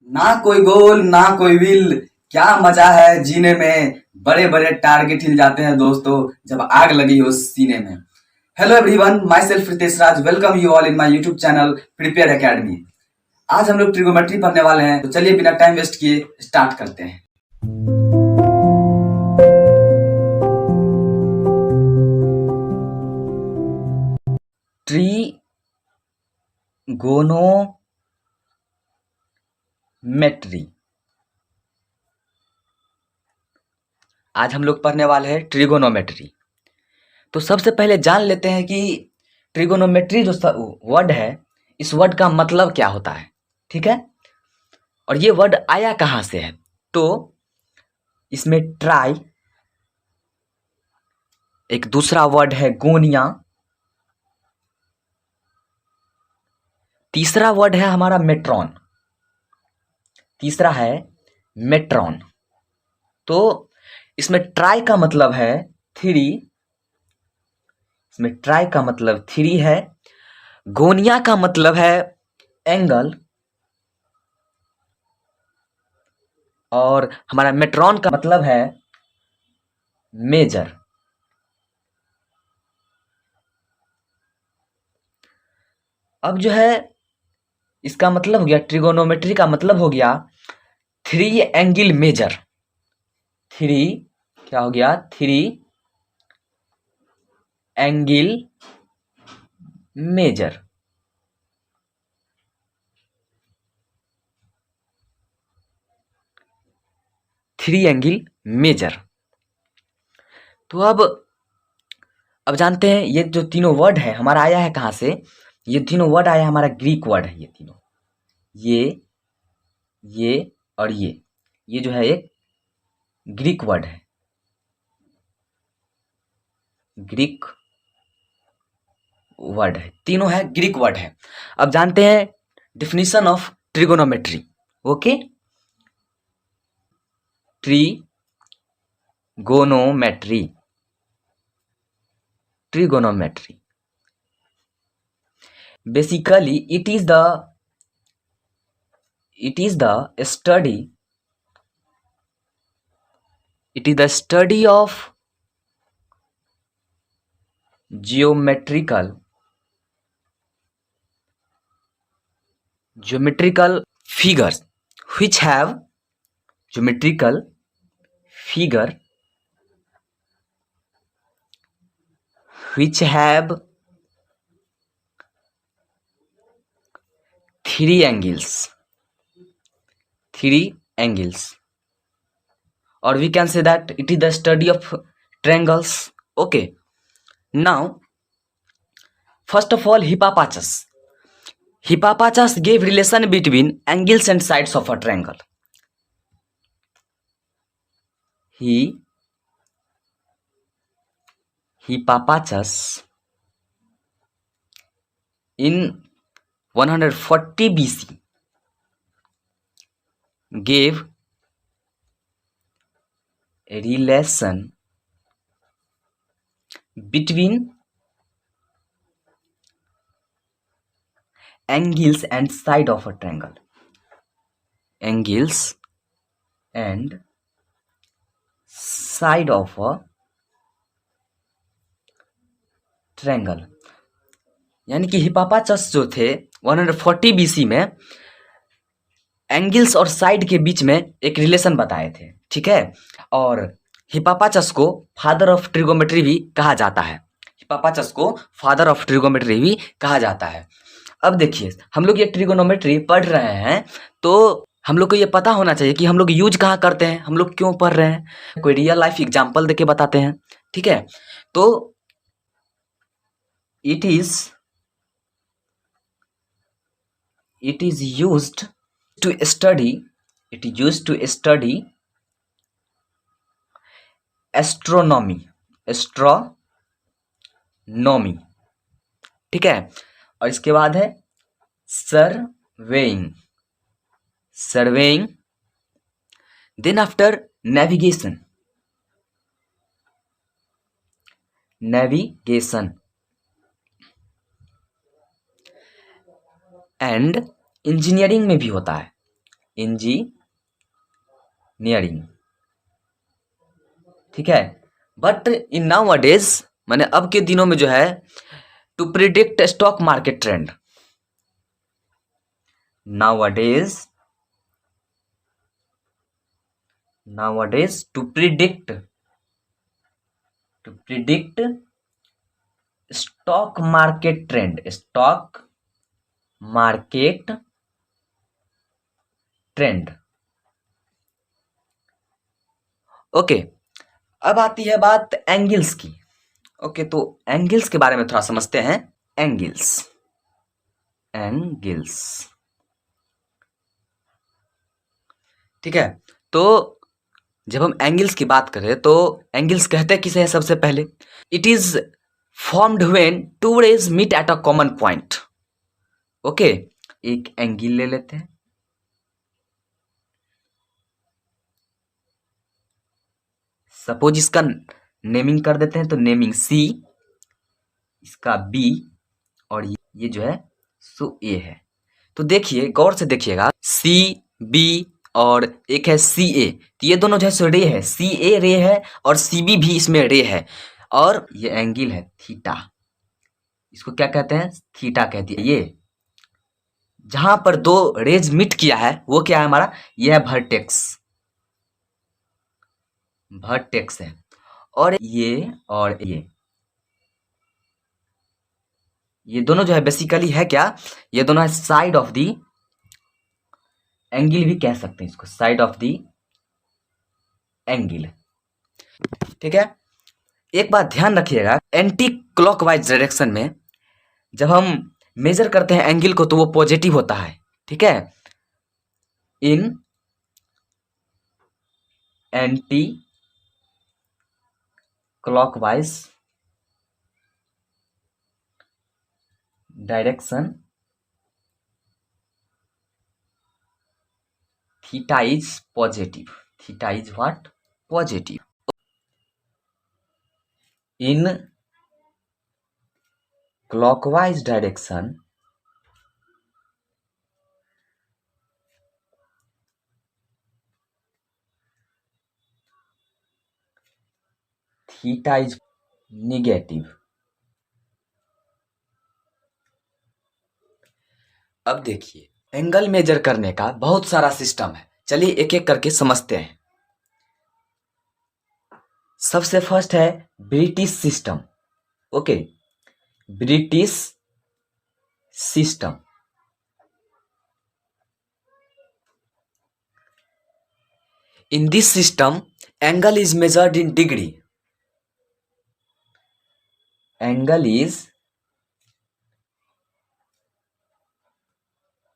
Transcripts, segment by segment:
ना कोई गोल ना कोई विल, क्या मजा है जीने में। बड़े बड़े टारगेट हिल जाते हैं दोस्तों जब आग लगी हो सीने में। Hello everyone, myself Ritesh Raj, welcome you all in my YouTube channel prepare academy. आज हम लोग ट्रिगोमेट्री पढ़ने वाले हैं, तो चलिए बिना टाइम वेस्ट किए स्टार्ट करते हैं। ट्रिगोनोमेट्री। आज हम लोग पढ़ने वाले हैं ट्रिगोनोमेट्री। तो सबसे पहले जान लेते हैं कि ट्रिगोनोमेट्री जो वर्ड है, इस वर्ड का मतलब क्या होता है। ठीक है, और ये वर्ड आया कहाँ से है। तो इसमें ट्राई, एक दूसरा वर्ड है गोनिया, तीसरा वर्ड है हमारा मेट्रॉन, तीसरा है मेट्रॉन। तो इसमें ट्राई का मतलब है थ्री, इसमें ट्राई का मतलब थ्री है। गोनिया का मतलब है एंगल, और हमारा मेट्रॉन का मतलब है मेजर। अब जो है इसका मतलब हो गया, ट्रिगोनोमेट्री का मतलब हो गया थ्री एंगल मेजर। थ्री क्या हो गया, three angle measure. Three angle measure. तो अब जानते हैं ये जो तीनों वर्ड है हमारा आया है कहाँ से। ये तीनों वर्ड आया है हमारा ग्रीक वर्ड है। ये तीनों, ये और ये जो है एक ग्रीक वर्ड है, ग्रीक वर्ड है, तीनों है ग्रीक वर्ड है। अब जानते हैं definition of trigonometry. Okay, trigonometry, trigonometry basically it is the study of geometrical figures which have geometrical figure which have three angles, or we can say that it is the study of triangles. Okay, now first of all, Hipparchus gave relation between angles and sides of a triangle. Hipparchus in 140 BC gave a relation between angles and side of a triangle. Angles and side of a triangle, यानी कि हिपापाचस जो थे 140 BC में angles और side के बीच में एक relation बताए थे। ठीक है, और हिपापाचस को फादर ऑफ ट्रिगोमेट्री भी कहा जाता है। हिपापाचस को फादर ऑफ ट्रिगोमेट्री भी कहा जाता है। अब देखिए, हम लोग ये ट्रिगोनोमेट्री पढ़ रहे हैं तो हम लोग को ये पता होना चाहिए कि हम लोग यूज कहाँ करते हैं, हम लोग क्यों पढ़ रहे हैं। कोई रियल लाइफ एग्जाम्पल देके बताते हैं। ठीक है, तो it is used to study astronomy, ठीक है, और इसके बाद है surveying, then after navigation and engineering में भी होता है। इंजीनियरिंग, ठीक है। बट इन नाउ अडेज, मैंने अब के दिनों में जो है, to predict stock market trend, nowadays to predict stock market trend, stock market trend, okay. अब आती है बात एंगल्स की। ओके, तो एंगल्स के बारे में थोड़ा समझते हैं। एंगल्स, एंगल्स, ठीक है। तो जब हम एंगल्स की बात करें तो एंगल्स कहते किसे हैं सबसे पहले? It is formed when two rays meet at a common point. Okay, एक एंगल ले लेते हैं, सपोज इसका नेमिंग कर देते हैं, तो नेमिंग सी, इसका बी, और ये जो है सो ए है। तो देखिए, गौर से देखिएगा, सी, बी और एक है सी ए, तो ये दोनों जो है सो रे है, सी ए रे है और सी बी भी इसमें रे है, और ये एंगल है थीटा। इसको क्या कहते हैं? थीटा कहती है। ये जहां पर दो रेज मीट किया है वो क्या है हमारा? ये है वर्टेक्स, वर्टेक्स है। और ये दोनों जो है बेसिकली है क्या? ये दोनों है साइड ऑफ दी एंगल, भी कह सकते हैं इसको, साइड ऑफ दी एंगल, ठीक है। एक बात ध्यान रखिएगा, एंटी क्लॉकवाइज डायरेक्शन में जब हम मेजर करते हैं एंगल को तो वो पॉजिटिव होता है, ठीक है। In anti clockwise direction theta is positive, theta is what? Positive. In clockwise direction theta is negative. अब देखिए, एंगल मेजर करने का बहुत सारा सिस्टम है, चलिए एक एक करके समझते हैं। सबसे फर्स्ट है British system, okay, British system. In this system, angle is measured in degree. Angle is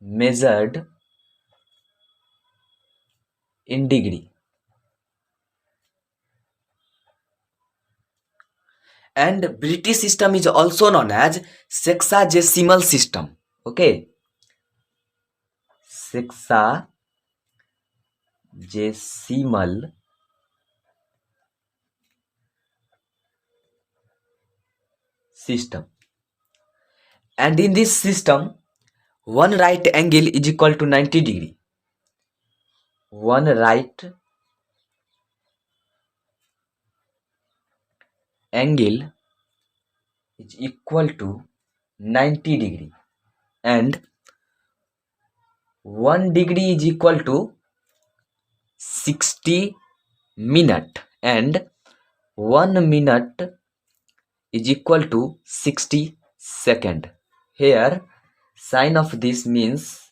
measured in degree. And British system is also known as sexagesimal system. Okay. Sexagesimal system. And in this system, one right angle is equal to 90 degree. One right angle is equal to 90 degree. And 1 degree is equal to 60 minute, and 1 minute is equal to 60 second. Here sign of this means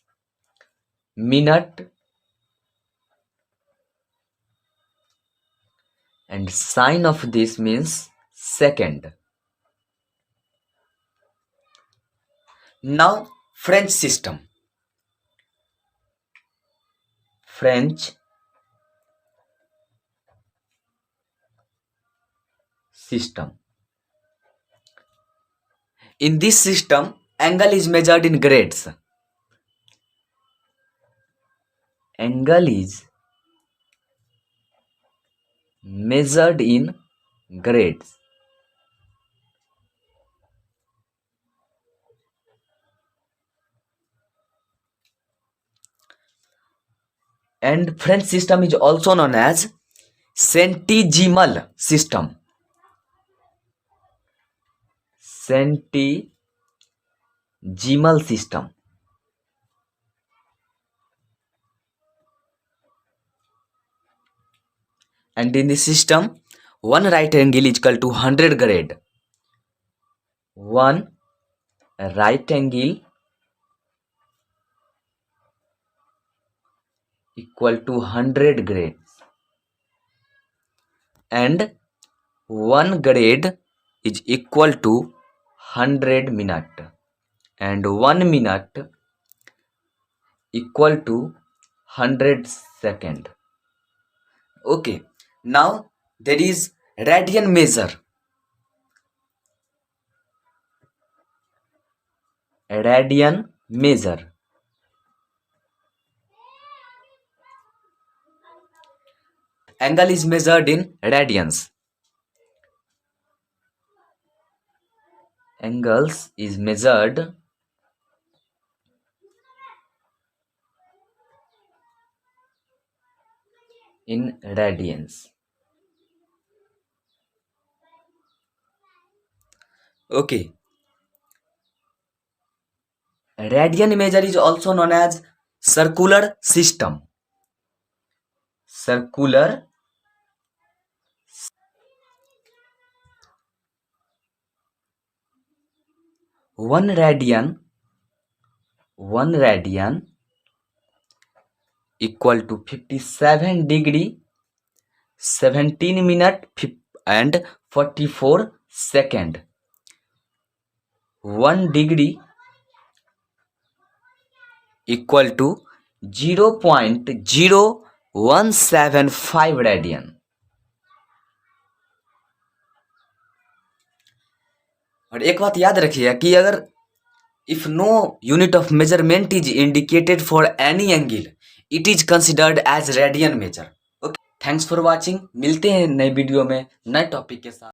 minute and sign of this means second. Now French system. French system. In this system, angle is measured in grades. Angle is measured in grades. and French system is also known as centesimal system. Centesimal system. And in this system, one right angle is equal to 100 grade. One right angle equal to 100 grades. And 1 grade is equal to 100 minute. And 1 minute equal to 100 second. Okay, now there is radian measure. Radian measure. Angle is measured in radians. Angles is measured in radians. Okay. Radian measure is also known as circular system. Circular. 1 radian equal to 57 degree, 17 minute and 44 second. 1 degree equal to 0.0175 radian. और एक बात याद रखिएगा कि अगर if no unit of measurement is indicated for any angle, it is considered as radian measure. Okay, thanks for watching. मिलते हैं नए वीडियो में नए टॉपिक के साथ.